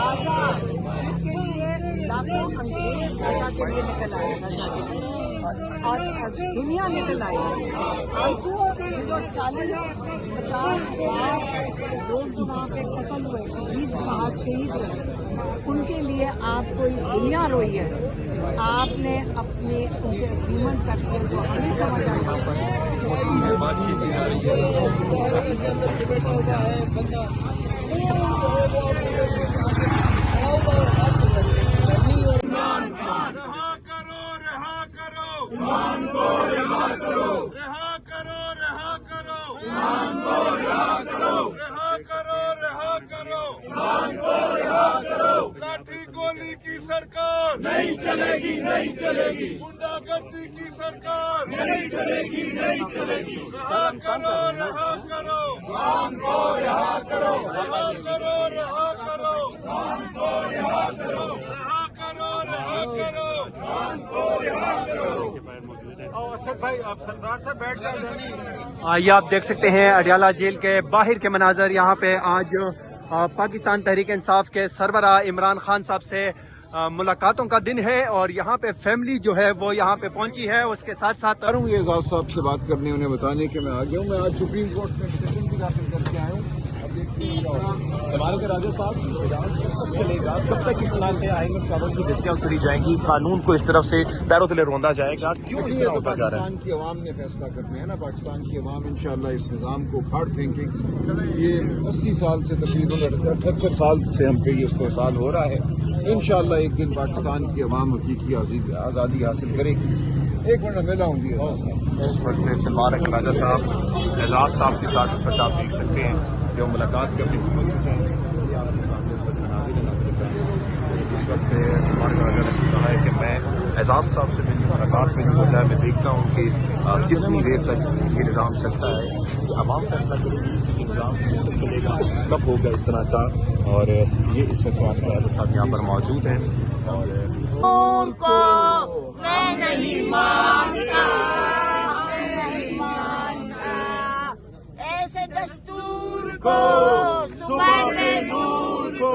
आजाद जिसके लिए लाखों अंग्रेज गाजा के लिए निकल आए और दुनिया निकल आई। आंसुओं जो 40-50 हज़ार लोग जो वहाँ पे कत्ल हुए, शहीद हुए, उनके लिए आप कोई दुनिया रोई है। आपने अपने उनसे एग्रीमेंट करके जो हमें समझ आया लाठी गोली की सरकार नहीं चलेगी, नहीं चलेगी। गुंडागर्दी की सरकार नहीं चलेगी, नहीं चलेगी। रहा करो, रहा करो, खान को रहा करो, रहा करो, रहा करो, खान को रहा करो, रहा करो, रहा करो, खान को रहा करो। असद भाई आप सरदार से बैठ जाए। ये आप देख सकते हैं अडियाला जेल के बाहर के मनाजर। यहाँ पे आज पाकिस्तान तहरीक इंसाफ के सरबराह इमरान खान साहब से मुलाकातों का दिन है और यहाँ पे फैमिली जो है वो यहाँ पे पहुंची है। उसके साथ साथ ये एजाज साहब से बात करने, उन्हें बताने के मैं आ गया हूँ। मैं आज सुप्रीम कोर्ट में पिटीशन भी दाखिल करके आया हूँ। अब देखते हैं हमारे के राजा साहब चलेगा कब तक इस तरह से आएंगे, कानून की धज्जियां उतरी जाएंगी, कानून को इस तरफ से पैरों तले रोंदा जाएगा। क्यों इस तरह होता जा रहा है? पाकिस्तान की अवाम ने फैसला करना है ना। पाकिस्तान की अवाम इंशाल्लाह इस निज़ाम को उखाड़ फेंकेगी। ये 80 साल से तकरीबन 78 साल से हम पे ये इस्तेसाल हो रहा है। इंशाल्लाह एक दिन पाकिस्तान की अवाम हकीकी आज़ादी हासिल करेगी। एक मिनट मिला हूँ इस वक्त सलमान राजा साहब एजाज साहब के साथ इस वक्त आप देख सकते हैं जो मुलाकात करने को पहुंच चुके हैं। इस वक्त सलमान राजा ने कहा है कि मैं एजाज साहब से मेरी मुलाकात में जो है मैं देखता हूँ कि कितनी देर तक ये निज़ाम चलता है। आवाम फैसला करेगी कि निज़ाम कब तक चलेगा, कब होगा इस तरह का। और ये इस वक्त राजा साहब यहाँ पर मौजूद हैं और को मैं नहीं मानता, ऐसे दस्तूर को सुबह में नूर को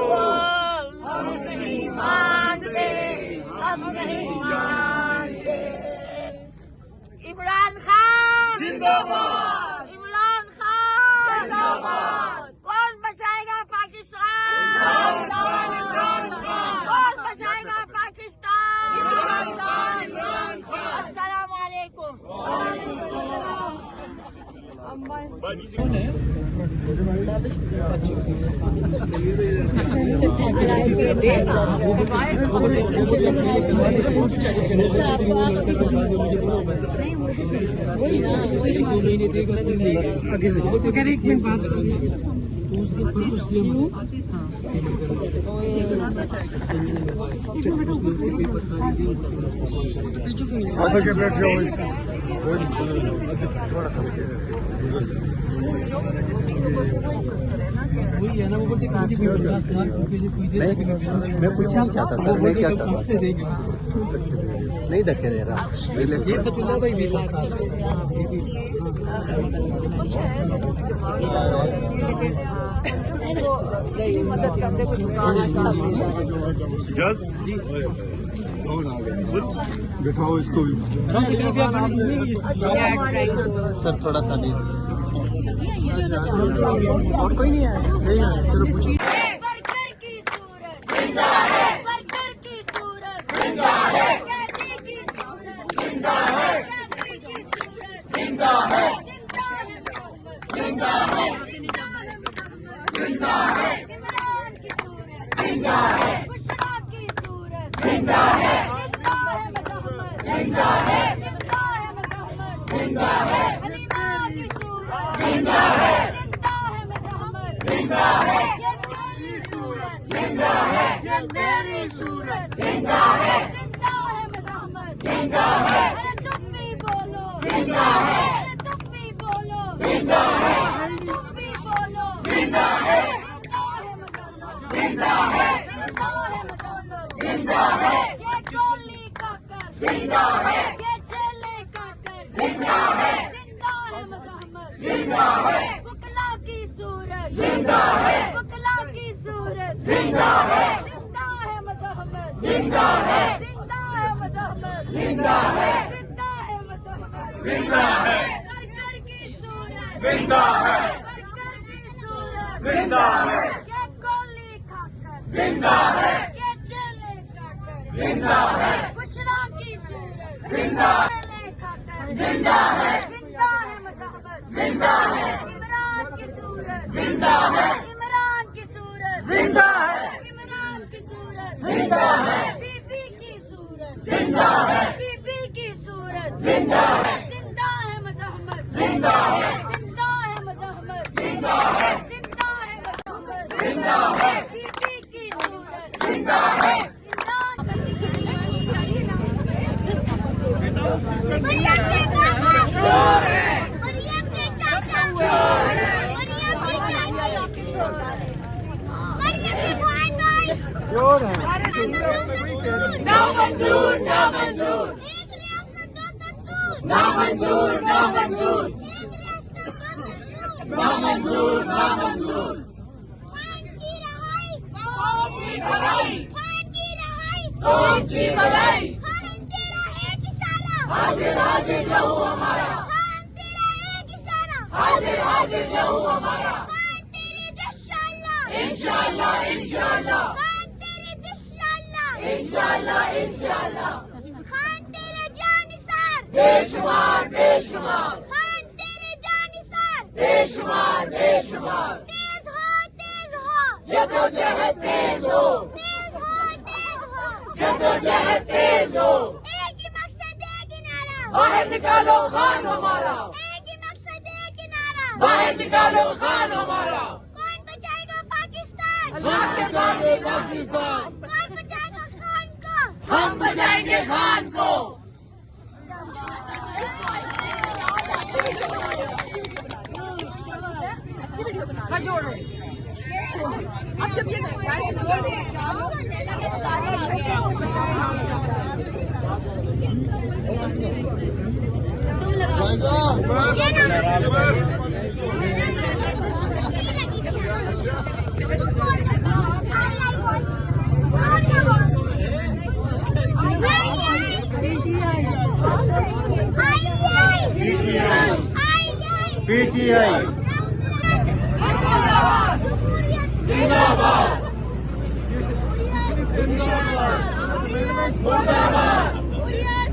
हम नहीं मानते, हम नहीं मानते। इमरान खान जिंदाबाद, इमरान खान जिंदाबाद। कौन बचाएगा पाकिस्तान? इमरान खान। कौन बचाएगा पाकिस्तान? इमरान खान। अस्सलाम वालेकुम। मैं पूछना चाहता था, मैं क्या चाहता था नहीं धक्के दे रहा। मदद करते जज जी बिठाओ इसको भी सर थोड़ा सा भी और कोई नहीं है। चलो पूछिए। बरकर की सूरत जिंदा है, बरकर की सूरत जिंदा है, कैदी की सूरत जिंदा है, कैदी की सूरत जिंदा है, जिंदा है, जिंदा है, इमरान की सूरत जिंदा है, बुशरा की सूरत जिंदा है, जिंदा है, जिंदा है, जिंदा है, हलीमा की सूरत जिंदा है, जिंदा है, ये तेरी सूरत जिंदा है, ये तेरी सूरत जिंदा है, जिंदा है मज़हमत जिंदा है, अरे तुम भी बोलो जिंदा है, अरे तुम भी बोलो जिंदा है, अरे तुम भी बोलो जिंदा है, जिंदा है, जिंदा है, ये गोली का कर जिंदा है, ये चले का कर जिंदा है, जिंदा है मज़हमत जिंदा है, बुकला की सूरत जिंदा है, बुकला की सूरत जिंदा है मजहमत, जिंदा है मजहमत, जिंदा है मजहमत, जिंदा है सरकार की सूरत, जिंदा है सरकार की सूरत, जिंदा है ये गोली खाकर, जिंदा है ये चले खाकर, जिंदा है बुशरा की सूरत, जिंदा चले खाकर, जिंदा है मजहमत, जिंदा है इमरान की सूरत, जिंदा है इमरान की सूरत, जिंदा है इमरान की सूरत, जिंदा है बीबी की सूरत, जिंदा है बीबी की सूरत, जिंदा है जिंदा है मजहमत, जिंदा है जिंदा है मजहमत, जिंदा है जिंदा है मजहमत, जिंदा है बीबी की सूरत, जिंदा है ना मंजूर, ना मंजूर, एक रियासत दो दस्तूर, ना मंजूर ना मंजूर एक रियासत दो दस्तूर, ना मंजूर ना मंजूर खान की रहाई, कौम की भलाई खान की रहाई, कौम की भलाई खान तेरा एक इशारा, हाजिर हाजिर लहू हमारा खान तेरा एक इशारा, हाजिर हाजिर लहू हमारा खान तेरी इंशाअल्लाह, इंशाअल्लाह इंशाअल्लाह खान तेरी इंशाअल्लाह, इंशाअल्लाह इंशाअल्लाह खान तेरे जानिसार, बेशुमार बेशुमार खान तेरे जानिसार, बेशुमार बेशुमार तेज हो जदोजहद तेज हो तेज हो जदोजहद तेज हो एक ही मकसद एक ही नारा, बाहर निकालो खान हमारा एक ही मकसद एक ही नारा, बाहर निकालो खान हमारा कौन बचाएगा पाकिस्तान, अल्लाह के सामने पाकिस्तान कौन बचाएगा खान को, हम बचाएंगे खान को अब जब ये सारे पीटीआई जिंदाबाद मुर्दाबाद,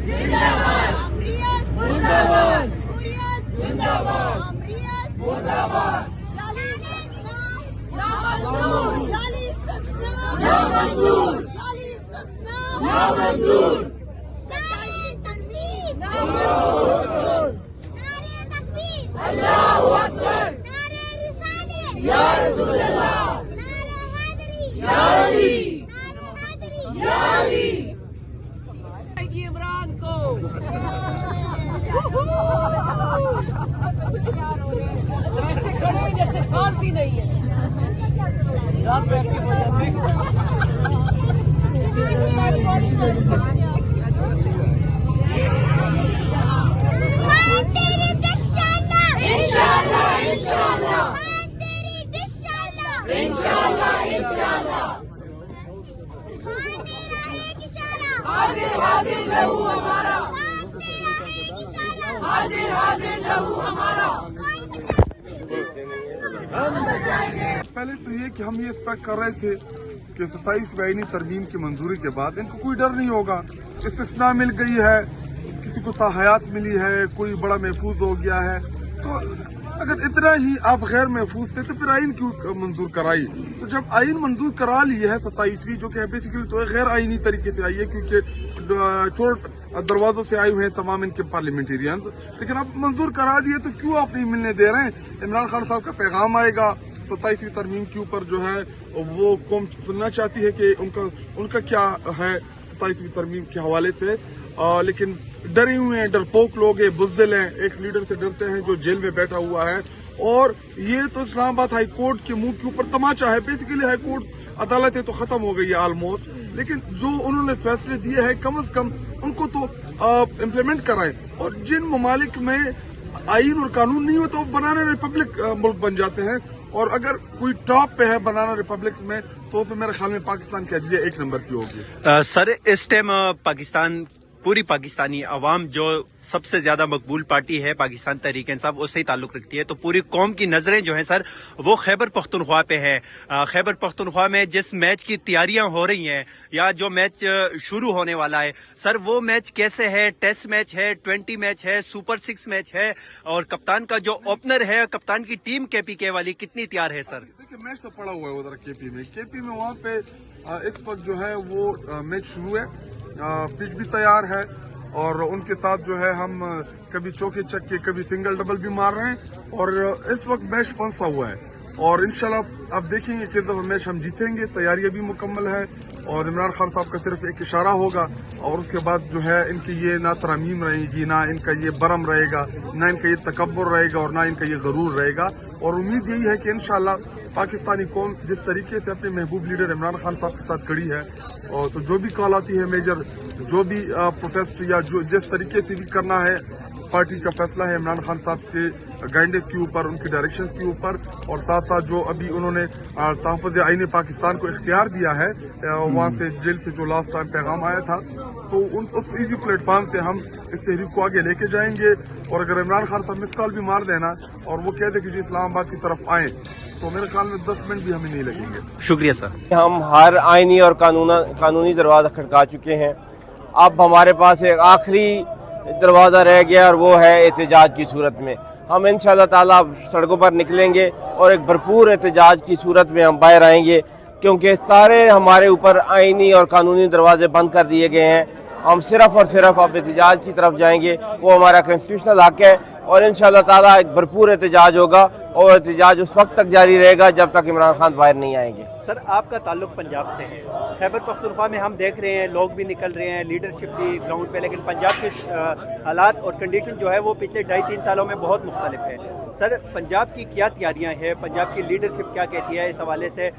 जिंदाबाद मुर्दाबाद जिंदाबाद मुर्दाबाद ना मंजूर ना मंजूर अल्लाहु अकबर या रसूल अल्लाह या अली या अली इमरान को ऐसे खड़े जैसे सांस ही नहीं है रात बैठ के इंशाअल्लाह इंशाअल्लाह इंशाअल्लाह इंशाअल्लाह हाजिर हाजिर लहू हमारा हाजिर हाजिर लहू हमारा पहले तो ये कि हम ये एक्सपेक्ट कर रहे थे कि 27 आईनी तरमीम की मंजूरी के बाद इनको कोई डर नहीं होगा, इस्तिस्ना मिल गई है, किसी को ताहयात मिली है, कोई बड़ा महफूज हो गया है। तो अगर इतना ही आप गैर महफूज थे तो फिर आइन क्यों मंजूर कराई? तो जब आइन मंजूर करा ली है 27वीं, जो कि बेसिकली तो गैर आइनी तरीके से आई है क्योंकि चोर दरवाजों से आए हुए हैं तमाम इनके पार्लियामेंटेरियंस, लेकिन अब मंजूर करा दिए तो क्यों आप नहीं मिलने दे रहे हैं? इमरान खान साहब का पैगाम आएगा 27वीं तरमीम के ऊपर, जो है वो कौम सुनना चाहती है कि उनका क्या है 27वीं तरमीम के हवाले से। लेकिन डरे हुए हैं, डरपोक लोग हैं, बुज़दिल हैं, एक लीडर से डरते हैं जो जेल में बैठा हुआ है। और ये तो इस्लामाबाद हाई कोर्ट के मुंह के ऊपर तमाचा है। बेसिकली हाई कोर्ट अदालतें तो खत्म हो गई है ऑलमोस्ट, लेकिन जो उन्होंने फैसले दिए हैं कम से कम उनको तो इम्प्लीमेंट कराएं। और जिन ममालिक में आइन और कानून नहीं होता वो बनाने रिपब्लिक मुल्क बन जाते हैं, और अगर कोई टॉप पे है बनाना रिपब्लिक्स में तो उसमें मेरे ख्याल में पाकिस्तान की अदलिया 1 नंबर की होगी। सर इस टाइम पाकिस्तान पूरी पाकिस्तानी अवाम जो सबसे ज्यादा मकबूल पार्टी है पाकिस्तान तहरीक इंसाफ उससे ही ताल्लुक रखती है, तो पूरी कौम की नजरें जो हैं सर वो खैबर पख्तूनख्वा पे है। खैबर पख्तूनख्वा में जिस मैच की तैयारियां हो रही हैं या जो मैच शुरू होने वाला है सर, वो मैच कैसे है? टेस्ट मैच है, 20 मैच है, सुपर 6 मैच है, और कप्तान का जो ओपनर है, कप्तान की टीम KPK वाली कितनी तैयार है सर? देखिए मैच तो पड़ा हुआ है उधर केपी में वहाँ पे इस वक्त जो है वो मैच शुरू है, पिच भी तैयार है और उनके साथ जो है हम कभी चौके चक्के कभी सिंगल डबल भी मार रहे हैं और इस वक्त मैच पहुंचा हुआ है और इंशाल्लाह अब देखेंगे किस दफा मैच हम जीतेंगे। तैयारियां भी मुकम्मल है और इमरान खान साहब का सिर्फ एक इशारा होगा और उसके बाद जो है इनकी ये ना तरमीम रहेगी, ना इनका ये बरम रहेगा, ना इनका ये तकब्बुर रहेगा और ना इनका ये गरूर रहेगा। और उम्मीद यही है कि इंशाल्लाह पाकिस्तानी कौम जिस तरीके से अपने महबूब लीडर इमरान खान साहब के साथ खड़ी है और तो जो भी कॉल आती है मेजर, जो भी प्रोटेस्ट या जो जिस तरीके से भी करना है, पार्टी का फैसला है इमरान खान साहब के गाइडेंस के ऊपर, उनके डायरेक्शंस के ऊपर और साथ साथ जो अभी उन्होंने तहफ़्फ़ुज़ आईन पाकिस्तान को इख्तियार दिया है वहाँ से जेल से जो लास्ट टाइम पैगाम आया था, तो उस इजी प्लेटफॉर्म से हम इस तहरीक को आगे लेके जाएंगे। और अगर इमरान खान साहब मिस कॉल भी मार देना और वो कहते कि जी इस्लामाबाद की तरफ आए तो मेरे ख्याल में 10 मिनट भी हमें नहीं लगेंगे। शुक्रिया सर। हम हर आईनी और कानूनी दरवाज़ा खटका चुके हैं। अब हमारे पास एक आखिरी दरवाज़ा रह गया और वो है एहतजाज की सूरत में। हम इंशाअल्लाह ताला सड़कों पर निकलेंगे और एक भरपूर एहतजाज की सूरत में हम बाहर आएंगे, क्योंकि सारे हमारे ऊपर आईनी और कानूनी दरवाजे बंद कर दिए गए हैं। हम सिर्फ और सिर्फ अब एहतजाज की तरफ जाएंगे, वो हमारा कॉन्स्टिट्यूशनल हक है और इंशाअल्लाह ताला एक भरपूर एहतजाज होगा और एहतजाज उस वक्त तक जारी रहेगा जब तक इमरान खान बाहर नहीं आएंगे। सर आपका ताल्लुक पंजाब से है, खैबर पख्तूनख्वा में हम देख रहे हैं लोग भी निकल रहे हैं, लीडरशिप भी ग्राउंड पे, लेकिन पंजाब के हालात और कंडीशन जो है वो पिछले 2.5-3 सालों में बहुत मुख्तलिफ है। सर पंजाब की क्या तैयारियां हैं, पंजाब की लीडरशिप क्या कहती है इस हवाले से?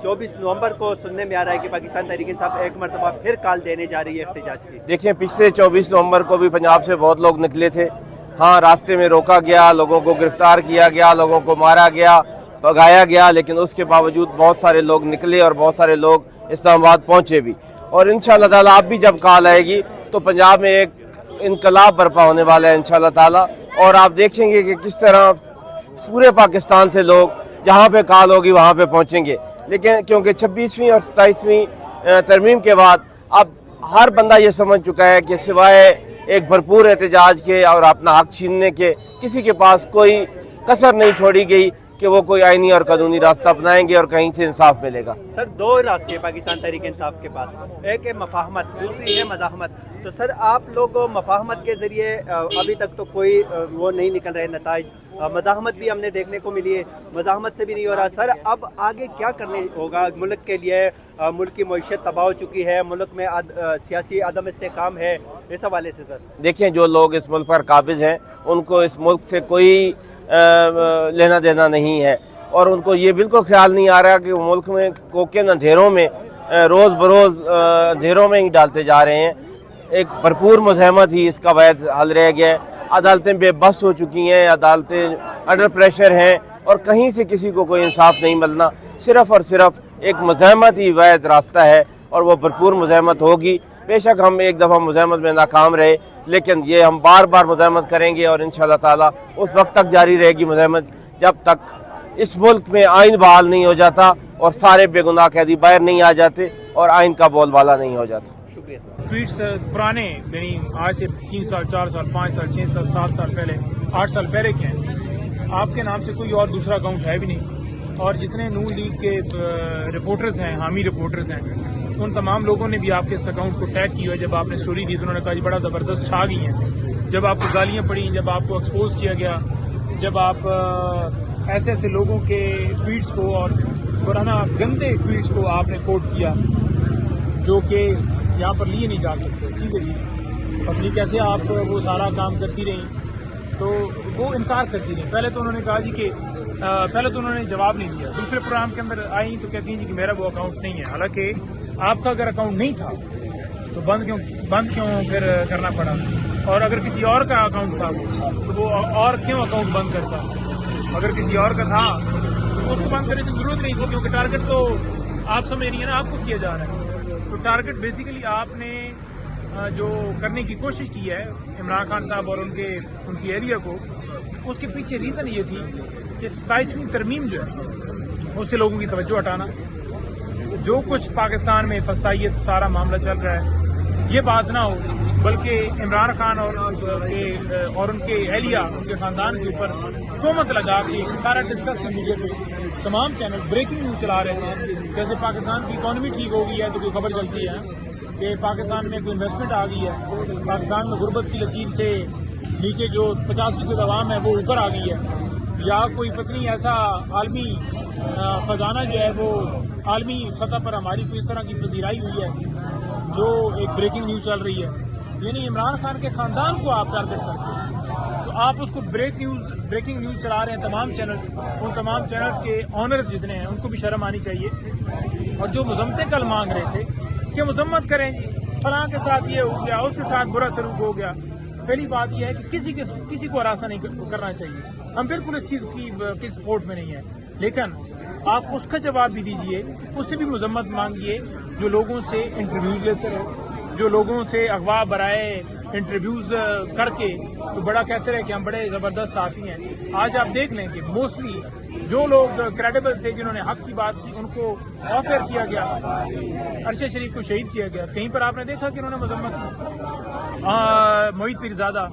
24 नवंबर को सुनने में आ रहा है कि पाकिस्तान तहरीक इंसाफ एक मरतबा फिर कॉल देने जा रही है एहतजाज की। देखिए पिछले 24 नवंबर को भी पंजाब से बहुत लोग निकले थे। हाँ, रास्ते में रोका गया, लोगों को गिरफ्तार किया गया, लोगों को मारा गया, भगाया गया, लेकिन उसके बावजूद बहुत सारे लोग निकले और बहुत सारे लोग इस्लामाबाद पहुंचे भी। और इंशाअल्लाह ताला अब भी जब कॉल आएगी तो पंजाब में एक इनकलाब बर्पा होने वाला है इंशाअल्लाह ताला। और आप देखेंगे कि किस तरह पूरे पाकिस्तान से लोग जहाँ पे कॉल होगी वहाँ पे पहुँचेंगे। लेकिन क्योंकि 26वीं और 27वीं तरमीम के बाद अब हर बंदा ये समझ चुका है कि सिवाय एक भरपूर एहतजाज के और अपना हक छीनने के किसी के पास कोई कसर नहीं छोड़ी गई कि वो कोई आईनी और कानूनी रास्ता अपनाएंगे और कहीं से इंसाफ मिलेगा। सर 2 रास्ते पाकिस्तान तहरीक इंसाफ के पास, एक है मफाहमत, दूसरी है मज़ाहमत। तो सर आप लोग मफाहमत के जरिए अभी तक तो कोई वो नहीं निकल रहे नताइज, मज़ाहमत भी हमने देखने को मिली है, मज़ाहमत से भी नहीं हो रहा। सर अब आगे क्या करने होगा मुल्क के लिए? मुल्क की मईशत तबाह हो चुकी है, मुल्क में सियासी अदम इस्तेकाम है, इस हवाले से सर देखिए जो लोग इस मुल्क पर काबिज हैं उनको इस मुल्क से कोई लेना देना नहीं है और उनको ये बिल्कुल ख्याल नहीं आ रहा कि मुल्क में कोके अंधेरों में रोज़ बरोज़ अंधेरों में ही डालते जा रहे हैं। एक भरपूर मुज़ाहमत ही इसका वैध हल रह गया है। अदालतें बेबस हो चुकी हैं, अदालतें अंडर प्रेशर हैं और कहीं से किसी को कोई इंसाफ नहीं मिलना। सिर्फ और सिर्फ एक मुज़ाहमत ही वैध रास्ता है और वो भरपूर मुज़ाहमत होगी। बेशक हम एक दफ़ा मुज़ाहमत में नाकाम रहे, लेकिन ये हम बार बार मुज़ाहमत करेंगे और इंशाअल्लाह ताला उस वक्त तक जारी रहेगी मुज़ाहमत जब तक इस मुल्क में आइन बहाल नहीं हो जाता और सारे बेगुनाह कैदी बाहर नहीं आ जाते और आइन का बोलबाला नहीं हो जाता। ट्वीट्स पुराने यानी आज से 3 साल 4 साल 5 साल 6 साल 7 साल पहले 8 साल पहले के हैं। आपके नाम से कोई और दूसरा अकाउंट है भी नहीं और जितने नून लीग के रिपोर्टर्स हैं, हामी रिपोर्टर्स हैं, उन तमाम लोगों ने भी आपके इस अकाउंट को टैग किया है। जब आपने स्टोरी दी तो उन्होंने कहा जी बड़ा ज़बरदस्त छा गई हैं। जब आपको गालियाँ पड़ी, जब आपको एक्सपोज किया गया, जब आप ऐसे ऐसे लोगों के ट्वीट्स को और पुराना गंदे ट्वीट्स को आपने कोट किया जो कि यहाँ पर लिए नहीं जा सकते। ठीक है जी, पत्नी कैसे आप वो सारा काम करती रही तो वो इनकार करती रही। पहले तो उन्होंने कहा जी कि पहले तो उन्होंने जवाब नहीं दिया, दूसरे प्रोग्राम के अंदर आई तो कहती हैं जी कि मेरा वो अकाउंट नहीं है। हालांकि आपका अगर अकाउंट नहीं था तो बंद क्यों फिर करना पड़ा? और अगर किसी और का अकाउंट था तो वो और क्यों अकाउंट बंद करता? अगर किसी और का था उसको बंद करने की जरूरत नहीं थी, क्योंकि टारगेट तो आप समझ रही है ना, आपको किया जा रहा है। तो टारगेट बेसिकली आपने जो करने की कोशिश की है इमरान खान साहब और उनकी एरिया को, उसके पीछे रीज़न ये थी कि 27वीं तरमीम जो है उससे लोगों की तवज्जो हटाना। जो कुछ पाकिस्तान में फस्तायत सारा मामला चल रहा है, ये बात ना हो, बल्कि इमरान खान और उनके एहलिया, उनके खानदान के ऊपर तोहमत लगा के सारा डिस्कस मीडिया पे तमाम चैनल ब्रेकिंग न्यूज चला रहे हैं। जैसे पाकिस्तान की इकॉनमी ठीक हो गई है तो कोई खबर चलती है कि पाकिस्तान में कोई इन्वेस्टमेंट आ गई है, पाकिस्तान में गुर्बत की लकीर से नीचे जो 50% आवाम है वो ऊपर आ गई है, या कोई पत्नी ऐसा आलमी खजाना जो है वो आलमी सतह पर हमारी कोई इस तरह की पजीराई हुई है जो एक ब्रेकिंग न्यूज चल रही है। यानी इमरान खान के खानदान को आप टारगेट करते हैं, तो आप उसको ब्रेकिंग न्यूज चला रहे हैं तमाम चैनल्स। उन तमाम चैनल्स के ऑनर्स जितने हैं उनको भी शर्म आनी चाहिए। और जो मजम्मतें कल मांग रहे थे कि मजम्मत करें जी, फलां के साथ ये हो गया, उसके साथ बुरा सलूक हो गया, पहली बात यह है कि किसी को हरासा नहीं करना चाहिए। हम बिल्कुल इस चीज़ की सपोर्ट में नहीं है, लेकिन आप उसका जवाब भी दीजिए, उससे भी मजम्मत मांगिए जो लोगों से इंटरव्यूज लेते रहे, जो लोगों से अगवा बराए इंटरव्यूज करके तो बड़ा कहते रहे कि हम बड़े ज़बरदस्त साथी हैं। आज आप देख लें कि मोस्टली जो लोग क्रेडिबल थे, जिन्होंने हक की बात की, उनको ऑफर किया गया, अरशद शरीफ को शहीद किया गया। कहीं पर आपने देखा कि उन्होंने मजम्मत की। मोहित पीरजादा,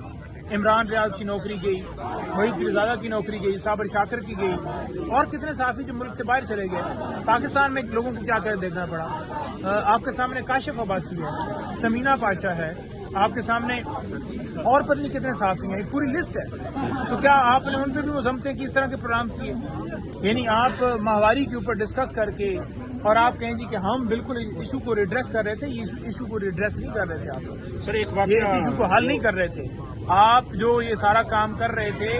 इमरान रियाज की नौकरी गई, मोहित पीरजादा की नौकरी गई, साबर शाकिर की गई, और कितने साथी जो मुल्क से बाहर चले गए। पाकिस्तान में लोगों को क्या कर देखना पड़ा। आपके सामने काशिफ अब्बासी है, समीना पाशा है, आपके सामने और पत्नी कितने साथी हैं, एक पूरी लिस्ट है। तो क्या आपने उन पर भी मजम्मतें की, इस तरह के प्रोग्राम्स किए? यानी आप माहवारी के ऊपर डिस्कस करके और आप कहें जी कि हम बिल्कुल इशू को रिड्रेस कर रहे थे, ये इशू को रिड्रेस नहीं कर रहे थे आप सर, इस इशू को हल नहीं कर रहे थे आप। जो ये सारा काम कर रहे थे,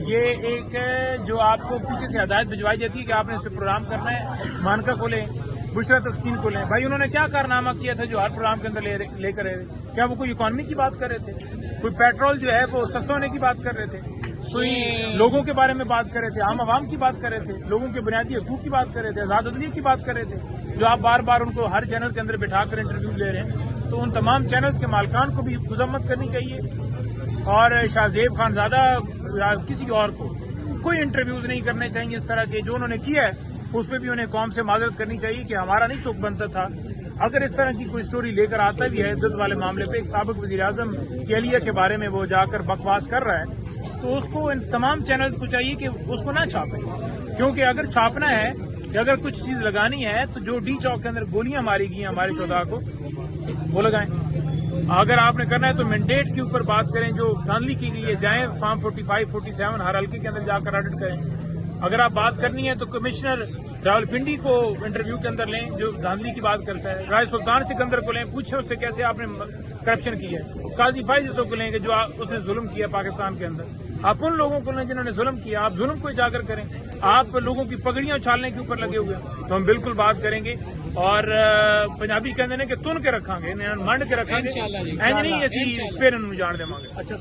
ये एक जो आपको पीछे से हदायत भिजवाई जाती है कि आपने इस पर प्रोग्राम करना है, मानका को लें, बुशरा तस्कीन को लें। भाई उन्होंने क्या कारनामा किया था जो हर प्रोग्राम के अंदर लेकर रहे थे? क्या वो कोई इकॉनमी की बात कर रहे थे? कोई पेट्रोल जो है वो सस्ता होने की बात कर रहे थे? कोई लोगों के बारे में बात कर रहे थे, आम आवाम की बात कर रहे थे, लोगों के बुनियादी हकूक की बात कर रहे थे, आजाद अदलिया की बात कर रहे थे, जो आप बार बार उनको हर चैनल के अंदर बिठाकर इंटरव्यू ले रहे हैं? तो उन तमाम चैनल्स के मालिकान को भी मजम्मत करनी चाहिए, और शाहजेब खानजादा या किसी और को कोई इंटरव्यूज नहीं करने चाहिए इस तरह के। जो उन्होंने किया है उस पर भी उन्हें कौम से माजरत करनी चाहिए कि हमारा नहीं तुक बनता था। अगर इस तरह की कोई स्टोरी लेकर आता भी है इद्दत वाले मामले पे, एक साबिक वज़ीर आज़म के एहलिया के बारे में वो जाकर बकवास कर रहा है, तो उसको इन तमाम चैनल्स को चाहिए कि उसको ना छापें, क्योंकि अगर छापना है कि अगर कुछ चीज़ लगानी है तो जो डी चौक के अंदर गोलियां मारी गई हमारे शोधा को वो लगाएं। अगर आपने करना है तो मैंडेट के ऊपर बात करें, जो धांधली की गई है, जाएं फॉर्म 45, 47 हर हल्के के अंदर जाकर ऑडिट करें। अगर आप बात करनी है तो कमिश्नर रावलपिंडी को इंटरव्यू के अंदर लें जो धांधली की बात करता है, राय सुल्तान सिकंदर को लें, पूछें उससे कैसे आपने करप्शन की है, काजी फाइज को लें कि जो उसने जुल्म किया पाकिस्तान के अंदर। आप उन लोगों को लें जिन्होंने जुल्म किया, आप जुल्म को उजागर करें। आप लोगों की पगड़ियां उछालने के ऊपर लगे हुए हैं तो हम बिल्कुल बात करेंगे, और पंजाबी कहते हैं कि तुन के रखांगे, मंड के रखांगे, इंज नहीं ऐसी फिर जान देवांगे। अच्छा।